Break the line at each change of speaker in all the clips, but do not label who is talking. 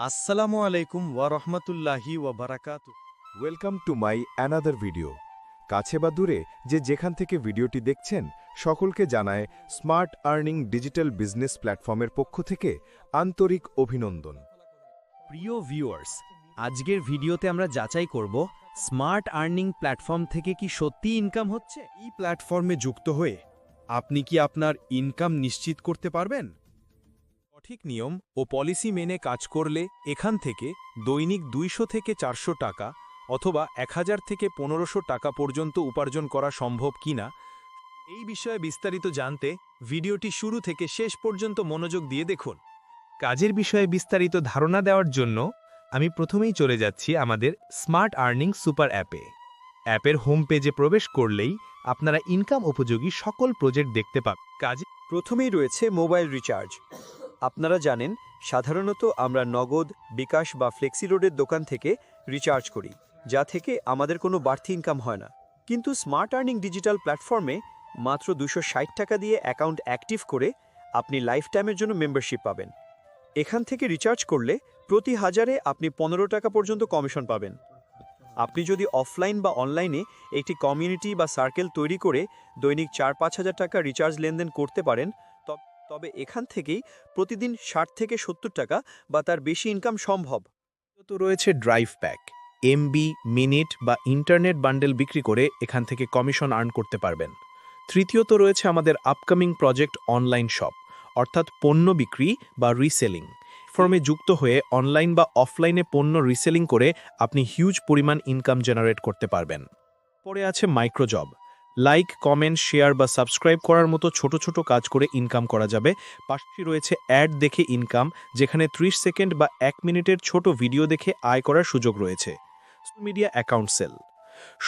আসসালামু আলাইকুম ওয়া রাহমাতুল্লাহি ওয়া বারাকাতুহু।
Welcome to my another video. কাছে বা দূরে যেখান থেকে ভিডিওটি দেখছেন সকলকে জানায় স্মার্ট আর্নিং ডিজিটাল বিজনেস প্ল্যাটফর্মের পক্ষ থেকে আন্তরিক অভিনন্দন।
প্রিয় ভিউয়ার্স, আজকের ভিডিওতে আমরা যাচাই করব স্মার্ট আর্নিং প্ল্যাটফর্ম থেকে কি সত্যি ইনকাম হচ্ছে। এই প্ল্যাটফর্মে যুক্ত হয়ে আপনি কি আপনার ইনকাম নিশ্চিত করতে পারবেন? সঠিক নিয়ম ও পলিসি মেনে কাজ করলে এখান থেকে দৈনিক ২০০ থেকে ৪০০ টাকা অথবা ১০০০ থেকে ১৫০০ টাকা পর্যন্ত উপার্জন করা সম্ভব কিনা এই বিষয়ে বিস্তারিত জানতে ভিডিওটি শুরু থেকে শেষ পর্যন্ত মনোযোগ দিয়ে দেখুন। কাজের বিষয়ে বিস্তারিত ধারণা দেওয়ার জন্য আমি প্রথমেই চলে যাচ্ছি আমাদের স্মার্ট আর্নিং সুপার অ্যাপের হোম পেজে প্রবেশ করলেই আপনারা ইনকাম উপযোগী সকল প্রজেক্ট দেখতে পাবেন। কাজে প্রথমেই রয়েছে মোবাইল রিচার্জ। আপনারা জানেন সাধারণত আমরা নগদ, বিকাশ বা ফ্লেক্সি রোডের দোকান থেকে রিচার্জ করি, যা থেকে আমাদের কোনো বাড়তি ইনকাম হয় না। কিন্তু স্মার্ট আর্নিং ডিজিটাল প্ল্যাটফর্মে মাত্র ২৬০ টাকা দিয়ে অ্যাকাউন্ট অ্যাক্টিভ করে আপনি লাইফ টাইমের জন্য মেম্বারশিপ পাবেন। এখান থেকে রিচার্জ করলে প্রতি হাজারে আপনি ১৫ টাকা পর্যন্ত কমিশন পাবেন। আপনি যদি অফলাইন বা অনলাইনে একটি কমিউনিটি বা সার্কেল তৈরি করে দৈনিক ৪-৫ হাজার টাকা রিচার্জ লেনদেন করতে পারেন, তবে এখান থেকেই প্রতিদিন ৬০ থেকে ৭০ টাকা বা তার বেশি ইনকাম সম্ভব। তো রয়েছে ড্রাইভ প্যাক, এমবি, মিনিট বা ইন্টারনেট বান্ডেল বিক্রি করে এখান থেকে কমিশন আর্ন করতে পারবেন। তৃতীয়ত রয়েছে আমাদের আপকামিং প্রজেক্ট অনলাইন শপ, অর্থাৎ পণ্য বিক্রি বা রিসেলিং। ফর্মে যুক্ত হয়ে অনলাইন বা অফলাইনে পণ্য রিসেলিং করে আপনি হিউজ পরিমাণ ইনকাম জেনারেট করতে পারবেন। পরে আছে মাইক্রোজব, লাইক, কমেন্ট, শেয়ার বা সাবস্ক্রাইব করার মতো ছোট ছোট কাজ করে ইনকাম করা যাবে। পাশাপাশি রয়েছে অ্যাড দেখে ইনকাম, যেখানে ৩০ সেকেন্ড বা ১ মিনিটের ছোট ভিডিও দেখে আয় করার সুযোগ রয়েছে। সোশ্যাল মিডিয়া অ্যাকাউন্ট সেল,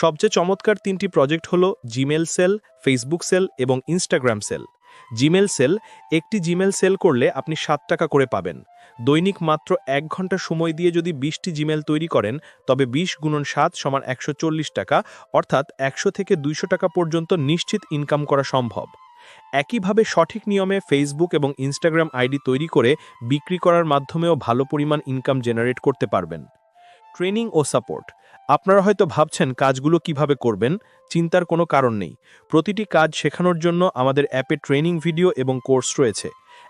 সবচেয়ে চমৎকার ৩টি প্রজেক্ট হল জিমেল সেল, ফেসবুক সেল এবং ইনস্টাগ্রাম সেল। জিমেল সেল, একটি জিমেল সেল করলে আপনি ৭ টাকা করে পাবেন। দৈনিক মাত্র ১ ঘন্টা সময় দিয়ে যদি ২০টি জিমেল তৈরি করেন, তবে ২০ × ৭ = ১৪০ টাকা, অর্থাৎ ১০০ থেকে ২০০ টাকা পর্যন্ত নিশ্চিত ইনকাম করা সম্ভব। একইভাবে সঠিক নিয়মে ফেসবুক এবং ইনস্টাগ্রাম আইডি তৈরি করে বিক্রি করার মাধ্যমেও ভালো পরিমাণ ইনকাম জেনারেট করতে পারবেন। ট্রেনিং ও সাপোর্ট, আপনারা হয়তো ভাবছেন কাজগুলো কিভাবে করবেন। চিন্তার কোনো কারণ নেই। প্রতিটি কাজ শেখানোর জন্য আমাদের অ্যাপে ট্রেনিং ভিডিও এবং কোর্স রয়েছে।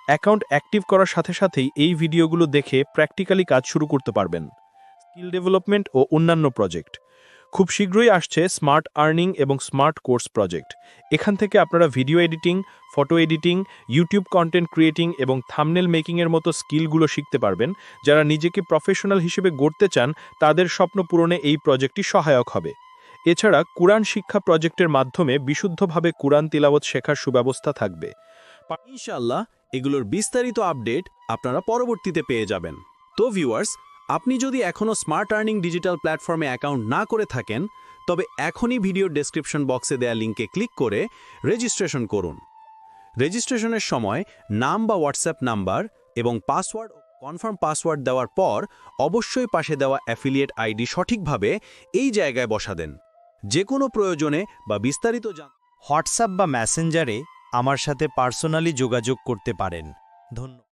অ্যাকাউন্ট অ্যাক্টিভ করার সাথে সাথেই এই ভিডিওগুলো দেখে প্র্যাকটিক্যালি কাজ শুরু করতে পারবেন। স্কিল ডেভেলপমেন্ট ও অন্যান্য প্রজেক্ট, খুব শীঘ্রই আসছে স্মার্ট আর্নিং এবং স্মার্ট কোর্স প্রজেক্ট। এখান থেকে আপনারা video editing, photo editing, YouTube content creating এবং থাম্বনেল মেকিংয়ের মতো স্কিলগুলো শিখতে পারবেন। যারা নিজেকে প্রফেশনাল হিসেবে গড়তে চান, তাদের স্বপ্ন পূরণে এই প্রজেক্টটি সহায়ক হবে। এছাড়া কুরআন শিক্ষা প্রজেক্টের মাধ্যমে বিশুদ্ধভাবে কুরআন তিলাওয়াত শেখার সুব্যবস্থা থাকবে। ইনশাআল্লাহ এগুলোর বিস্তারিত আপডেট আপনারা পরবর্তীতে পেয়ে যাবেন। তো ভিউয়ার্স, আপনি যদি এখনও স্মার্ট আর্নিং ডিজিটাল প্ল্যাটফর্মে অ্যাকাউন্ট না করে থাকেন, তবে এখনই ভিডিওর ডেসক্রিপশন বক্সে দেয়া লিঙ্কে ক্লিক করে রেজিস্ট্রেশন করুন। রেজিস্ট্রেশনের সময় নাম বা হোয়াটসঅ্যাপ নাম্বার এবং পাসওয়ার্ড ও কনফার্ম পাসওয়ার্ড দেওয়ার পর অবশ্যই পাশে দেওয়া অ্যাফিলিয়েট আইডি সঠিকভাবে এই জায়গায় বসা দেন। যে কোনো প্রয়োজনে বা বিস্তারিত হোয়াটসঅ্যাপ বা মেসেঞ্জারে আমার সাথে পার্সোনালি যোগাযোগ করতে পারেন। ধন্যবাদ।